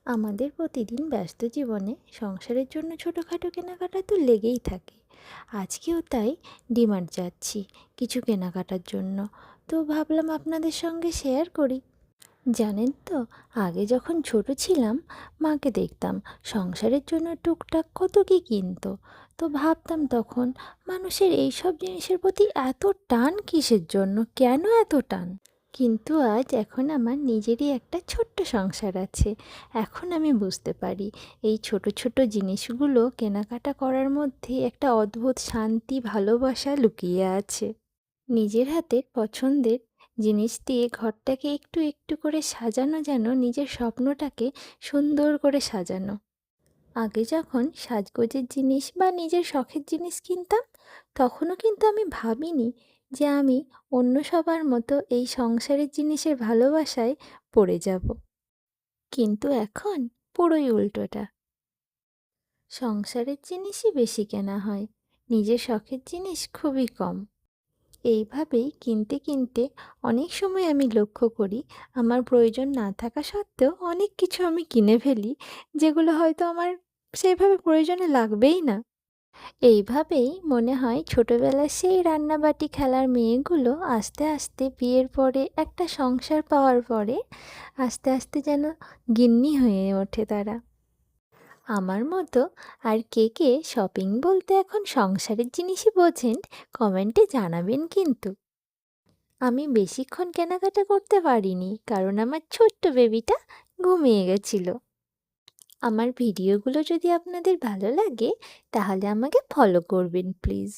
আমাদের প্রতিদিন ব্যস্ত জীবনে সংসারের জন্য ছোটোখাটো কেনাকাটা তো লেগেই থাকে। আজকেও তাই ডিমার্ট যাচ্ছি কিছু কেনাকাটার জন্য। তো ভাবলাম আপনাদের সঙ্গে শেয়ার করি। জানেন তো, আগে যখন ছোট ছিলাম মাকে দেখতাম সংসারের জন্য টুকটাক কত কী কিনতো। তো ভাবতাম তখন, মানুষের এই সব জিনিসের প্রতি এত টান কিসের জন্য, কেন এত টান? কিন্তু আজ এখন আমার নিজেরই একটা ছোট্ট সংসার আছে। এখন আমি বুঝতে পারি এই ছোট ছোট জিনিসগুলো কেনাকাটা করার মধ্যে একটা অদ্ভুত শান্তি, ভালোবাসা লুকিয়ে আছে। নিজের হাতের পছন্দের জিনিস দিয়ে ঘরটাকে একটু একটু করে সাজানো, যেন নিজের স্বপ্নটাকে সুন্দর করে সাজানো। আগে যখন সাজগোজের জিনিস বা নিজের শখের জিনিস কিনতাম, তখনও কিন্তু আমি ভাবিনি যে আমি অন্য সবার মতো এই সংসারের জিনিসের ভালোবাসায় পড়ে যাব। কিন্তু এখন পুরোই উল্টোটা। সংসারের জিনিসই বেশি কেনা হয়, নিজের শখের জিনিস খুবই কম। এইভাবেই কিনতে কিনতে অনেক সময় আমি লক্ষ্য করি আমার প্রয়োজন না থাকা সত্ত্বেও অনেক কিছু আমি কিনে ফেলি, যেগুলো হয়তো আমার সেভাবে প্রয়োজনে লাগবেই না। এইভাবেই মনে হয় ছোটবেলার সেই রান্নাবাটি খেলার মেয়েগুলো আস্তে আস্তে বিয়ের পরে একটা সংসার পাওয়ার পরে আস্তে আস্তে যেন গিন্নি হয়ে ওঠে তারা। আমার মতো আর কে কে শপিং বলতে এখন সংসারের জিনিসই বোঝেন, কমেন্টে জানাবেন কিন্তু। আমি বেশিক্ষণ কেনাকাটা করতে পারিনি, কারণ আমার ছোট্ট বেবিটা ঘুমিয়ে গেছিল। আমার ভিডিওগুলো যদি আপনাদের ভালো লাগে, তাহলে আমাকে ফলো করবেন প্লিজ।